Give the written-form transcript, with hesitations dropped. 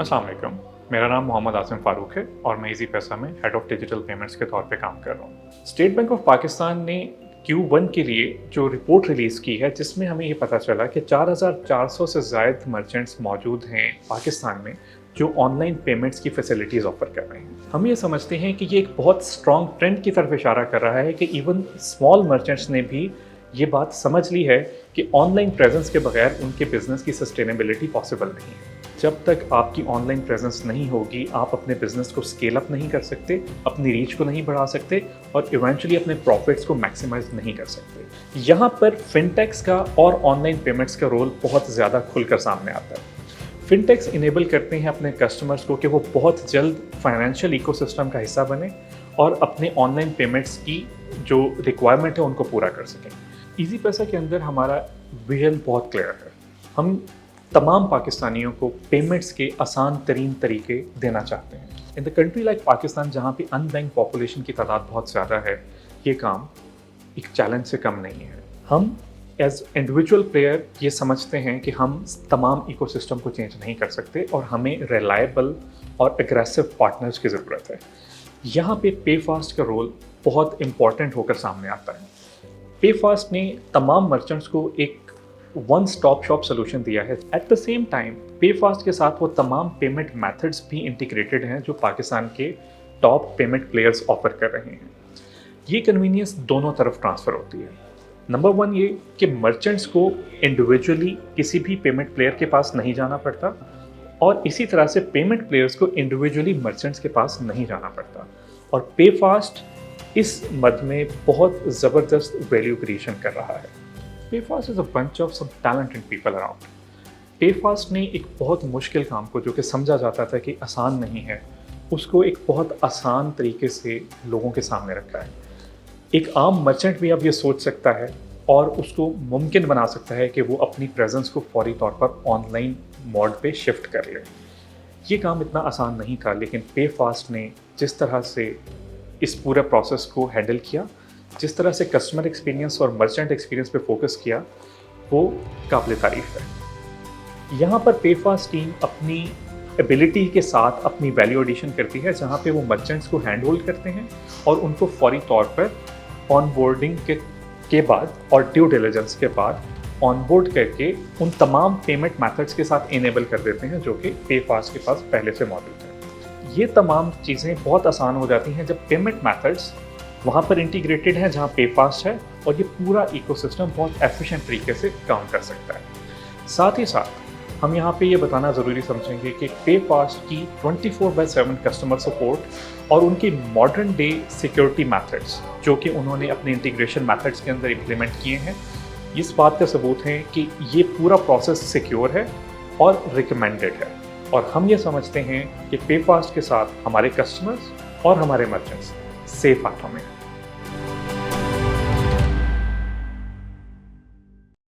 अस्सलाम वालेकुम। मेरा नाम मोहम्मद आसिम फ़ारूक है और मैं इजी पैसा में हेड ऑफ डिजिटल पेमेंट्स के तौर पे काम कर रहा हूँ। स्टेट बैंक ऑफ पाकिस्तान ने Q1 के लिए जो रिपोर्ट रिलीज़ की है, जिसमें हमें ये पता चला कि 4,400 से ज़ायद मर्चेंट्स मौजूद हैं पाकिस्तान में जो ऑनलाइन पेमेंट्स की फैसिलिटीज़ ऑफर कर रहे हैं। हम ये समझते हैं कि ये एक बहुत स्ट्रॉन्ग ट्रेंड की तरफ इशारा कर रहा है कि इवन स्मॉल मर्चेंट्स ने भी ये बात समझ ली है कि ऑनलाइन प्रेजेंस के बगैर उनके बिजनेस की सस्टेनेबिलिटी पॉसिबल नहीं है। जब तक आपकी ऑनलाइन प्रेजेंस नहीं होगी, आप अपने बिजनेस को स्केल अप नहीं कर सकते, अपनी रीच को नहीं बढ़ा सकते और इवेंचुअली अपने प्रॉफिट्स को मैक्सिमाइज नहीं कर सकते। यहाँ पर फिनटेक्स का और ऑनलाइन पेमेंट्स का रोल बहुत ज़्यादा खुलकर सामने आता है। फिनटेक्स इनेबल करते हैं अपने कस्टमर्स को कि वो बहुत जल्द फाइनेंशियल इकोसिस्टम का हिस्सा बने और अपने ऑनलाइन पेमेंट्स की जो रिक्वायरमेंट है उनको पूरा कर सकें। इजी पैसा के अंदर हमारा विजन बहुत क्लियर है। हम तमाम पाकिस्तानियों को पेमेंट्स के आसान तरीन तरीके देना चाहते हैं। In the country like Pakistan, जहाँ पे अनबैंक पॉपुलेशन की तादाद बहुत ज़्यादा है, ये काम एक चैलेंज से कम नहीं है। हम एज इंडिविजुअल प्लेयर ये समझते हैं कि हम तमाम इकोसिस्टम को चेंज नहीं कर सकते और हमें रिलायबल और एग्रेसिव पार्टनर्स की ज़रूरत है। यहाँ पे पे फास्ट का रोल बहुत इम्पॉर्टेंट होकर सामने आता है। पे फास्ट ने तमाम मर्चेंट्स को एक वन स्टॉप शॉप सोल्यूशन दिया है। एट द सेम टाइम पे फास्ट के साथ वो तमाम पेमेंट मेथड्स भी इंटीग्रेटेड हैं जो पाकिस्तान के टॉप पेमेंट प्लेयर्स ऑफर कर रहे हैं। ये कन्वीनियंस दोनों तरफ ट्रांसफ़र होती है। नंबर वन ये कि मर्चेंट्स को इंडिविजुअली किसी भी पेमेंट प्लेयर के पास नहीं जाना पड़ता और इसी तरह से पेमेंट प्लेयर्स को इंडिविजुअली मर्चेंट्स के पास नहीं जाना पड़ता। और पे फास्ट इस मद में बहुत ज़बरदस्त वैल्यू क्रिएशन कर रहा है। पेफास्ट is a bunch of some talented people around. पेफास्ट ने एक बहुत मुश्किल काम को, जो कि समझा जाता था कि आसान नहीं है, उसको एक बहुत आसान तरीके से लोगों के सामने रखा है। एक आम मर्चेंट भी अब ये सोच सकता है और उसको मुमकिन बना सकता है कि वो अपनी प्रेजेंस को फौरी तौर पर ऑनलाइन मोड पे शिफ्ट कर ले। ये काम इतना आसान नहीं था, लेकिन पेफास्ट ने जिस तरह से इस पूरे प्रोसेस को हैंडल किया, जिस तरह से कस्टमर एक्सपीरियंस और मर्चेंट एक्सपीरियंस पे फोकस किया, वो काबिल तारीफ है। यहाँ पर पेफास्ट टीम अपनी एबिलिटी के साथ अपनी वैल्यू एडिशन करती है, जहाँ पे वो मर्चेंट्स को हैंड होल्ड करते हैं और उनको फौरी तौर पर ऑनबोर्डिंग के बाद और ड्यू डिलिजेंस के बाद ऑनबोर्ड करके उन तमाम पेमेंट मेथड्स के साथ इनेबल कर देते हैं जो कि पेफास्ट के पास पहले से मौजूद है। ये तमाम चीज़ें बहुत आसान हो जाती हैं जब पेमेंट मेथड्स वहाँ पर इंटीग्रेटेड है जहाँ पे फास्ट है और ये पूरा इकोसिस्टम बहुत एफिशिएंट तरीके से काम कर सकता है। साथ ही साथ हम यहाँ पे ये बताना ज़रूरी समझेंगे कि पे फास्ट की 24/7 कस्टमर सपोर्ट और उनकी मॉडर्न डे सिक्योरिटी मेथड्स जो कि उन्होंने अपने इंटीग्रेशन मेथड्स के अंदर इम्प्लीमेंट किए हैं, इस बात का सबूत है कि ये पूरा प्रोसेस सिक्योर है और रिकमेंडेड है। और हम ये समझते हैं कि पे फास्ट के साथ हमारे कस्टमर्स और हमारे मर्चेंट्स सेफ हाथों में।